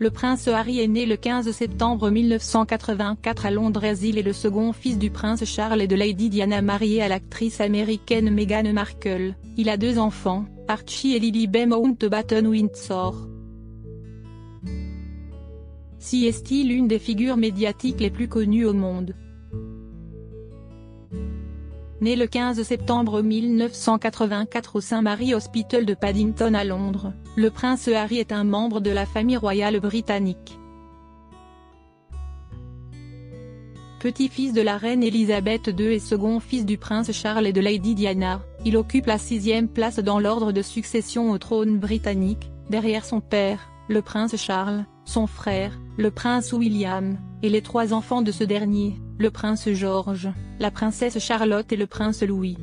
Le prince Harry est né le 15 septembre 1984 à Londres. Il est le second fils du prince Charles et de Lady Diana, marié à l'actrice américaine Meghan Markle. Il a 2 enfants, Archie et Lily Mountbatten-Windsor. Est-il l'une des figures médiatiques les plus connues au monde. Né le 15 septembre 1984 au St Mary Hospital de Paddington à Londres, le prince Harry est un membre de la famille royale britannique. Petit-fils de la reine Elisabeth II et second fils du prince Charles et de Lady Diana, il occupe la 6e place dans l'ordre de succession au trône britannique, derrière son père, le prince Charles, son frère, le prince William, et les 3 enfants de ce dernier, le prince George, la princesse Charlotte et le prince Louis.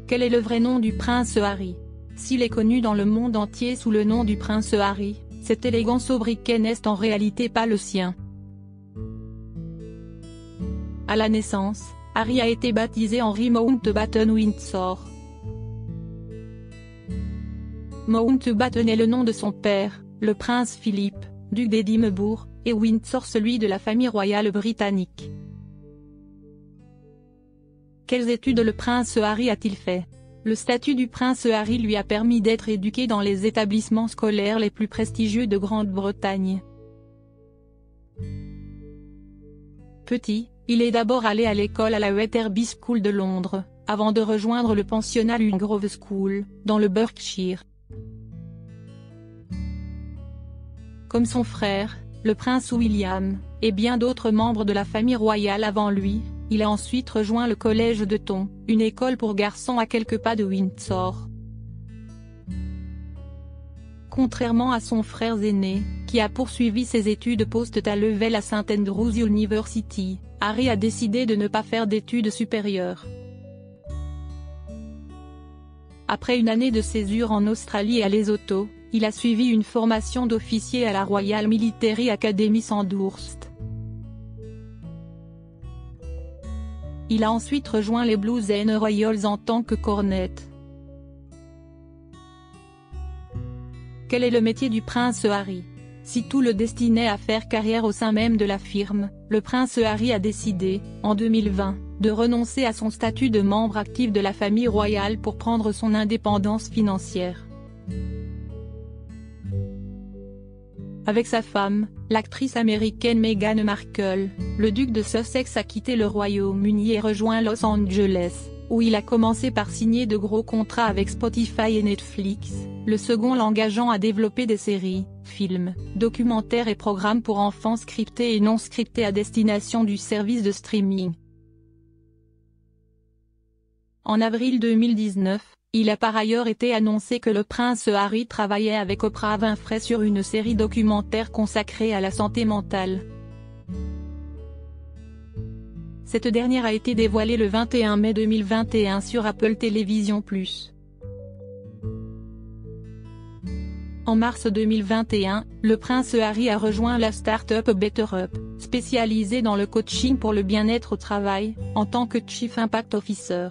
Quel est le vrai nom du prince Harry? S'il est connu dans le monde entier sous le nom du prince Harry, cet élégant sobriquet n'est en réalité pas le sien. À la naissance, Harry a été baptisé Henry Mountbatten-Windsor. Mountbatten est le nom de son père, le prince Philippe, duc d'Édimbourg, et Windsor celui de la famille royale britannique. Quelles études le prince Harry a-t-il fait? Le statut du prince Harry lui a permis d'être éduqué dans les établissements scolaires les plus prestigieux de Grande-Bretagne. Petit, il est d'abord allé à l'école à la Wetherby School de Londres, avant de rejoindre le pensionnat Grove School, dans le Berkshire. Comme son frère, le prince William, et bien d'autres membres de la famille royale avant lui, il a ensuite rejoint le collège de Taunton, une école pour garçons à quelques pas de Windsor. Contrairement à son frère aîné, qui a poursuivi ses études post-A-level à St Andrews University, Harry a décidé de ne pas faire d'études supérieures. Après une année de césure en Australie et à Lesotho, il a suivi une formation d'officier à la Royal Military Academy Sandhurst. Il a ensuite rejoint les Blues and Royals en tant que cornet. Quel est le métier du prince Harry? Si tout le destinait à faire carrière au sein même de la firme, le prince Harry a décidé, en 2020, de renoncer à son statut de membre actif de la famille royale pour prendre son indépendance financière. Avec sa femme, l'actrice américaine Meghan Markle, le duc de Sussex a quitté le Royaume-Uni et rejoint Los Angeles, où il a commencé par signer de gros contrats avec Spotify et Netflix, le second l'engageant à développer des séries, films, documentaires et programmes pour enfants scriptés et non scriptés à destination du service de streaming. En avril 2019, il a par ailleurs été annoncé que le prince Harry travaillait avec Oprah Winfrey sur une série documentaire consacrée à la santé mentale. Cette dernière a été dévoilée le 21 mai 2021 sur Apple TV+. En mars 2021, le prince Harry a rejoint la start-up BetterUp, spécialisée dans le coaching pour le bien-être au travail, en tant que Chief Impact Officer.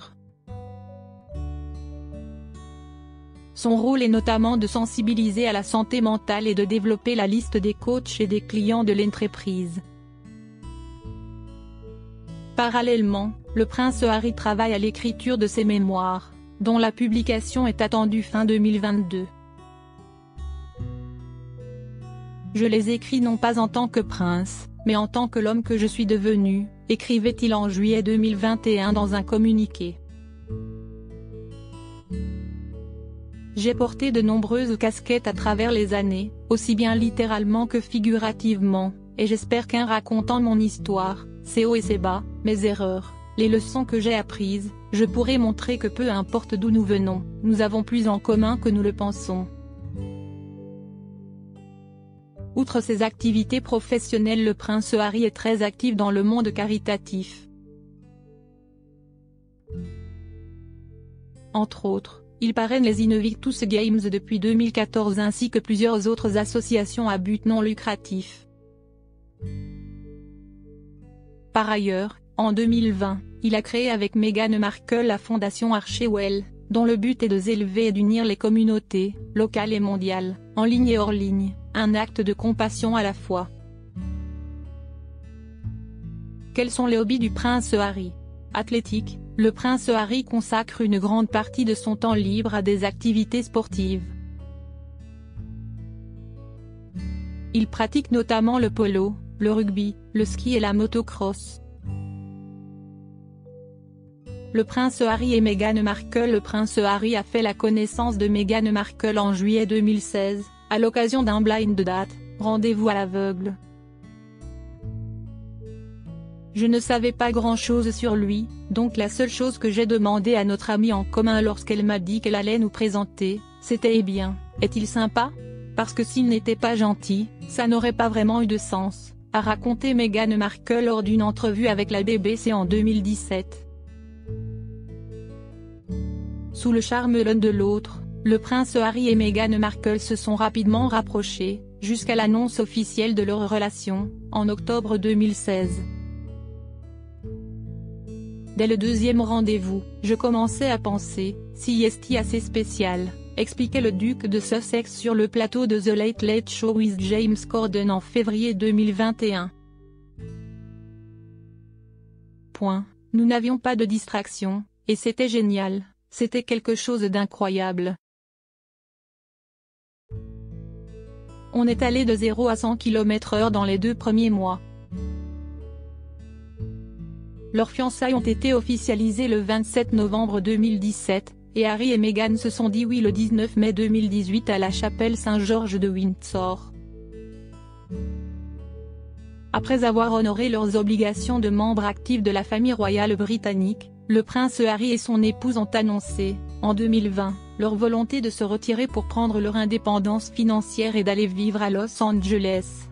Son rôle est notamment de sensibiliser à la santé mentale et de développer la liste des coachs et des clients de l'entreprise. Parallèlement, le prince Harry travaille à l'écriture de ses mémoires, dont la publication est attendue fin 2022. Je les écris non pas en tant que prince, mais en tant que l'homme que je suis devenu, écrivait-il en juillet 2021 dans un communiqué. J'ai porté de nombreuses casquettes à travers les années, aussi bien littéralement que figurativement, et j'espère qu'en racontant mon histoire, ses hauts et ses bas, mes erreurs, les leçons que j'ai apprises, je pourrai montrer que peu importe d'où nous venons, nous avons plus en commun que nous le pensons. Outre ses activités professionnelles, le prince Harry est très actif dans le monde caritatif. Entre autres, il parraine les Invictus Games depuis 2014 ainsi que plusieurs autres associations à but non lucratif. Par ailleurs, en 2020, il a créé avec Meghan Markle la fondation Archewell, dont le but est de élever et d'unir les communautés, locales et mondiales, en ligne et hors ligne, un acte de compassion à la fois. Quels sont les hobbies du prince Harry? Athlétique, le prince Harry consacre une grande partie de son temps libre à des activités sportives. Il pratique notamment le polo, le rugby, le ski et la motocross. Le prince Harry et Meghan Markle. Le prince Harry a fait la connaissance de Meghan Markle en juillet 2016, à l'occasion d'un blind date, rendez-vous à l'aveugle. Je ne savais pas grand-chose sur lui, donc la seule chose que j'ai demandé à notre amie en commun lorsqu'elle m'a dit qu'elle allait nous présenter, c'était « Eh bien, est-il sympa ? Parce que s'il n'était pas gentil, ça n'aurait pas vraiment eu de sens », a raconté Meghan Markle lors d'une entrevue avec la BBC en 2017. Sous le charme l'un de l'autre, le prince Harry et Meghan Markle se sont rapidement rapprochés, jusqu'à l'annonce officielle de leur relation, en octobre 2016. Dès le deuxième rendez-vous, je commençais à penser, si est assez spécial, expliquait le duc de Sussex sur le plateau de The Late Late Show with James Corden en février 2021. Nous n'avions pas de distraction, et c'était génial, c'était quelque chose d'incroyable. On est allé de 0 à 100 km/h dans les 2 premiers mois. Leurs fiançailles ont été officialisées le 27 novembre 2017, et Harry et Meghan se sont dit oui le 19 mai 2018 à la chapelle Saint-Georges de Windsor. Après avoir honoré leurs obligations de membres actifs de la famille royale britannique, le prince Harry et son épouse ont annoncé, en 2020, leur volonté de se retirer pour prendre leur indépendance financière et d'aller vivre à Los Angeles.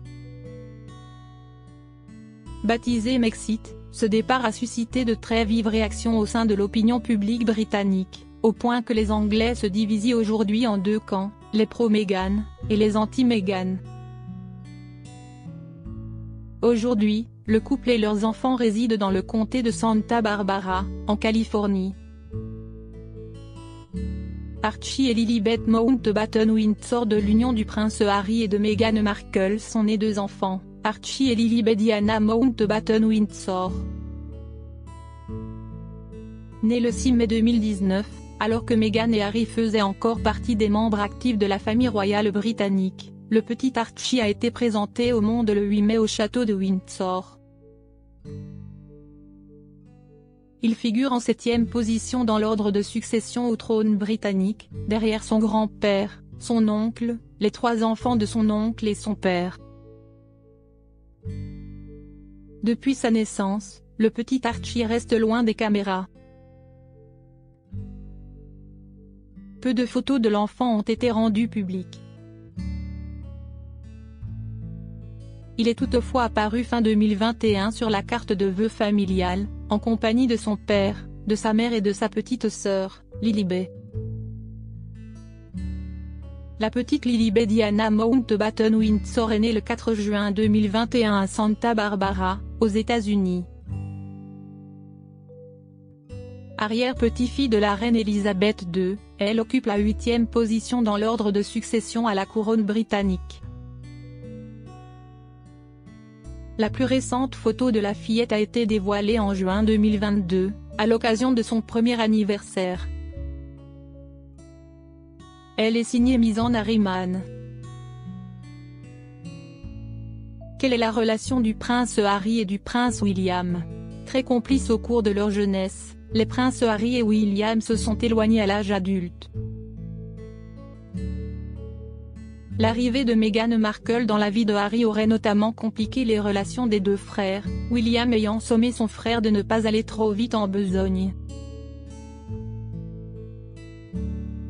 Baptisé Mexit, ce départ a suscité de très vives réactions au sein de l'opinion publique britannique, au point que les Anglais se divisent aujourd'hui en 2 camps, les pro-Meghan, et les anti-Meghan. Aujourd'hui, le couple et leurs enfants résident dans le comté de Santa Barbara, en Californie. Archie et Lilibet Mountbatten-Windsor. De l'union du prince Harry et de Meghan Markle sont nés 2 enfants, Archie et Lilibet Diana Mountbatten-Windsor. Né le 6 mai 2019, alors que Meghan et Harry faisaient encore partie des membres actifs de la famille royale britannique, le petit Archie a été présenté au monde le 8 mai au château de Windsor. Il figure en 7e position dans l'ordre de succession au trône britannique, derrière son grand-père, son oncle, les 3 enfants de son oncle et son père. Depuis sa naissance, le petit Archie reste loin des caméras. Peu de photos de l'enfant ont été rendues publiques. Il est toutefois apparu fin 2021 sur la carte de vœux familiale, en compagnie de son père, de sa mère et de sa petite sœur, Lilibet. La petite Lilibet Diana Mountbatten-Windsor est née le 4 juin 2021 à Santa Barbara, aux États-Unis. Arrière-petit-fille de la reine Elisabeth II, elle occupe la 8e position dans l'ordre de succession à la couronne britannique. La plus récente photo de la fillette a été dévoilée en juin 2022, à l'occasion de son premier anniversaire. Elle est signée Mizan Harriman. Quelle est la relation du prince Harry et du prince William? Très complices au cours de leur jeunesse, les princes Harry et William se sont éloignés à l'âge adulte. L'arrivée de Meghan Markle dans la vie de Harry aurait notamment compliqué les relations des 2 frères, William ayant sommé son frère de ne pas aller trop vite en besogne.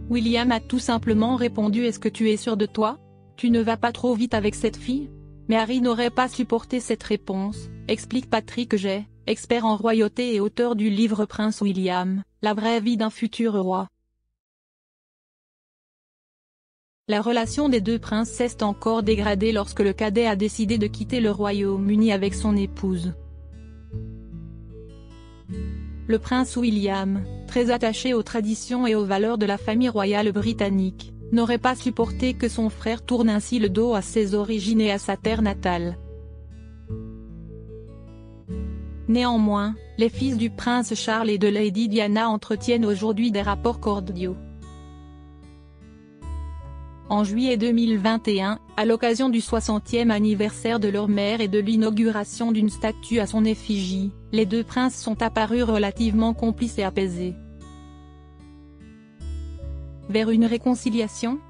William a tout simplement répondu « Est-ce que tu es sûr de toi? Tu ne vas pas trop vite avec cette fille ?» Mais Harry n'aurait pas supporté cette réponse, explique Patrick Jay, expert en royauté et auteur du livre Prince William, la vraie vie d'un futur roi. La relation des 2 princes s'est encore dégradée lorsque le cadet a décidé de quitter le Royaume-Uni avec son épouse. le prince William, très attaché aux traditions et aux valeurs de la famille royale britannique, n'aurait pas supporté que son frère tourne ainsi le dos à ses origines et à sa terre natale. Néanmoins, les fils du prince Charles et de Lady Diana entretiennent aujourd'hui des rapports cordiaux. En juillet 2021, à l'occasion du 60e anniversaire de leur mère et de l'inauguration d'une statue à son effigie, les deux princes sont apparus relativement complices et apaisés. Vers une réconciliation ?